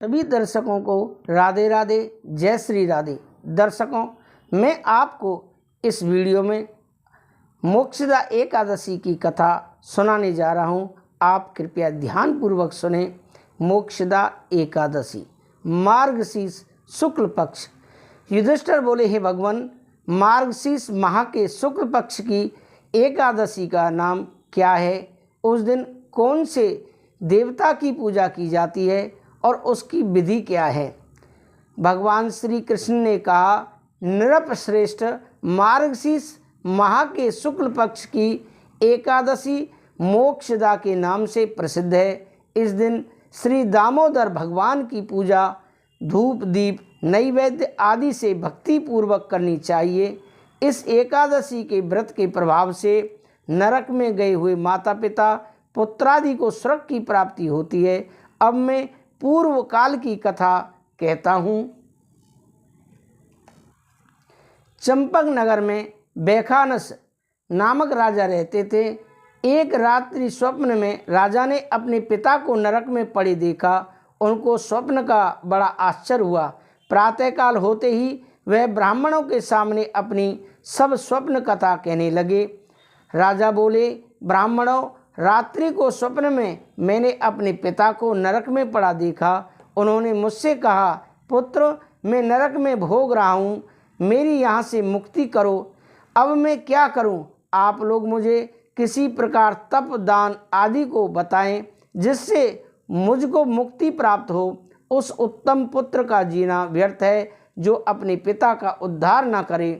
सभी दर्शकों को राधे राधे, जय श्री राधे। दर्शकों, मैं आपको इस वीडियो में मोक्षदा एकादशी की कथा सुनाने जा रहा हूँ। आप कृपया ध्यानपूर्वक सुने। मोक्षदा एकादशी, मार्गशीर्ष शुक्ल पक्ष। युधिष्ठिर बोले, हे भगवान, मार्गशीर्ष माह के शुक्ल पक्ष की एकादशी का नाम क्या है? उस दिन कौन से देवता की पूजा की जाती है और उसकी विधि क्या है? भगवान श्री कृष्ण ने कहा, नृपश्रेष्ठ, मार्गशीर्ष माह के शुक्ल पक्ष की एकादशी मोक्षदा के नाम से प्रसिद्ध है। इस दिन श्री दामोदर भगवान की पूजा धूप दीप नैवेद्य आदि से भक्ति पूर्वक करनी चाहिए। इस एकादशी के व्रत के प्रभाव से नरक में गए हुए माता पिता पुत्रादि को स्वर्ग की प्राप्ति होती है। अब मैं पूर्व काल की कथा कहता हूँ। चंपक नगर में बैखानस नामक राजा रहते थे। एक रात्रि स्वप्न में राजा ने अपने पिता को नरक में पड़े देखा। उनको स्वप्न का बड़ा आश्चर्य हुआ। प्रातःकाल होते ही वह ब्राह्मणों के सामने अपनी सब स्वप्न कथा कहने लगे। राजा बोले, ब्राह्मणों, रात्रि को स्वप्न में मैंने अपने पिता को नरक में पड़ा देखा। उन्होंने मुझसे कहा, पुत्र, मैं नरक में भोग रहा हूँ, मेरी यहाँ से मुक्ति करो। अब मैं क्या करूँ? आप लोग मुझे किसी प्रकार तप दान आदि को बताएं जिससे मुझको मुक्ति प्राप्त हो। उस उत्तम पुत्र का जीना व्यर्थ है जो अपने पिता का उद्धार न करे।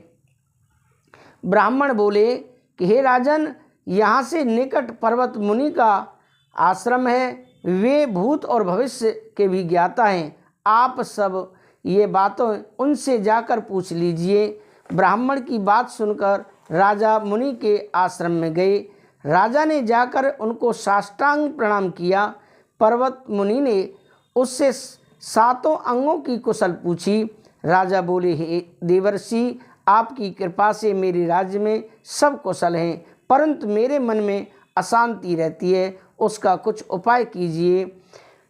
ब्राह्मण बोले कि हे राजन, यहाँ से निकट पर्वत मुनि का आश्रम है। वे भूत और भविष्य के भी ज्ञाता हैं। आप सब ये बातों उनसे जाकर पूछ लीजिए। ब्राह्मण की बात सुनकर राजा मुनि के आश्रम में गए। राजा ने जाकर उनको साष्टांग प्रणाम किया। पर्वत मुनि ने उससे सातों अंगों की कुशल पूछी। राजा बोले, हे देवर्षि, आपकी कृपा से मेरे राज्य में सब कुशल हैं, परंतु मेरे मन में अशांति रहती है, उसका कुछ उपाय कीजिए।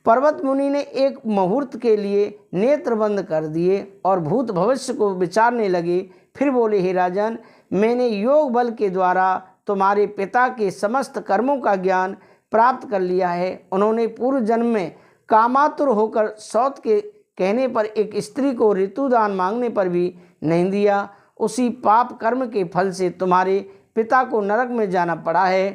पर्वत मुनि ने एक मुहूर्त के लिए नेत्र बंद कर दिए और भूत भविष्य को विचारने लगे। फिर बोले, हे राजन, मैंने योग बल के द्वारा तुम्हारे पिता के समस्त कर्मों का ज्ञान प्राप्त कर लिया है। उन्होंने पूर्व जन्म में कामातुर होकर सौत के कहने पर एक स्त्री को ऋतुदान मांगने पर भी नहीं दिया। उसी पाप कर्म के फल से तुम्हारे पिता को नरक में जाना पड़ा है।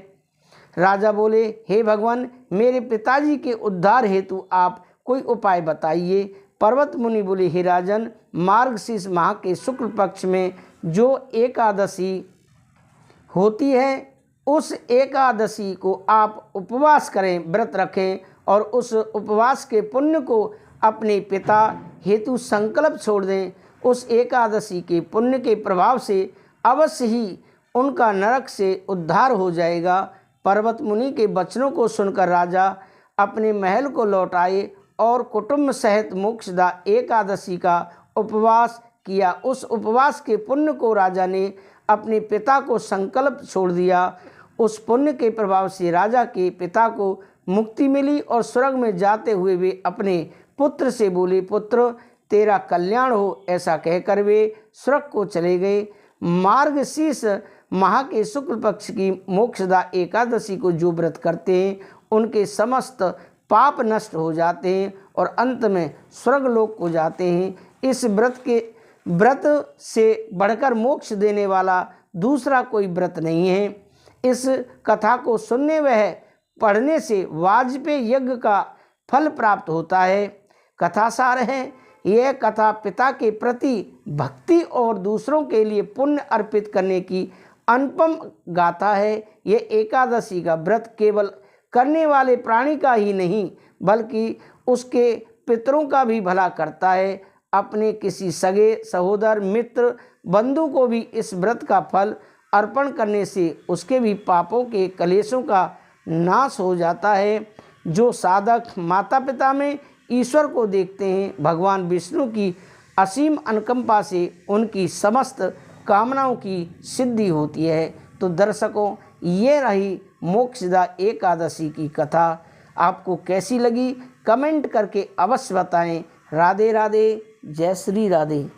राजा बोले, हे भगवान, मेरे पिताजी के उद्धार हेतु आप कोई उपाय बताइए। पर्वत मुनि बोले, हे राजन, मार्गशीर्ष माह के शुक्ल पक्ष में जो एकादशी होती है, उस एकादशी को आप उपवास करें, व्रत रखें और उस उपवास के पुण्य को अपने पिता हेतु संकल्प छोड़ दें। उस एकादशी के पुण्य के प्रभाव से अवश्य ही उनका नरक से उद्धार हो जाएगा। पर्वत मुनि के वचनों को सुनकर राजा अपने महल को लौट आए और कुटुंब सहित मोक्षदा एकादशी का उपवास किया। उस उपवास के पुण्य को राजा ने अपने पिता को संकल्प छोड़ दिया। उस पुण्य के प्रभाव से राजा के पिता को मुक्ति मिली और स्वर्ग में जाते हुए वे अपने पुत्र से बोले, पुत्र, तेरा कल्याण हो। ऐसा कहकर वे स्वर्ग को चले गए। मार्गशीर्ष माह के शुक्ल पक्ष की मोक्षदा एकादशी को जो व्रत करते हैं, उनके समस्त पाप नष्ट हो जाते हैं और अंत में स्वर्गलोक को जाते हैं। इस व्रत से बढ़कर मोक्ष देने वाला दूसरा कोई व्रत नहीं है। इस कथा को सुनने व पढ़ने से वाजपेयी यज्ञ का फल प्राप्त होता है। कथा सार है, यह कथा पिता के प्रति भक्ति और दूसरों के लिए पुण्य अर्पित करने की अनुपम गाथा है। यह एकादशी का व्रत केवल करने वाले प्राणी का ही नहीं बल्कि उसके पितरों का भी भला करता है। अपने किसी सगे सहोदर मित्र बंधु को भी इस व्रत का फल अर्पण करने से उसके भी पापों के कलेशों का नाश हो जाता है। जो साधक माता पिता में ईश्वर को देखते हैं, भगवान विष्णु की असीम अनुकंपा से उनकी समस्त कामनाओं की सिद्धि होती है। तो दर्शकों, ये रही मोक्षदा एकादशी की कथा। आपको कैसी लगी कमेंट करके अवश्य बताएं। राधे राधे, जय श्री राधे।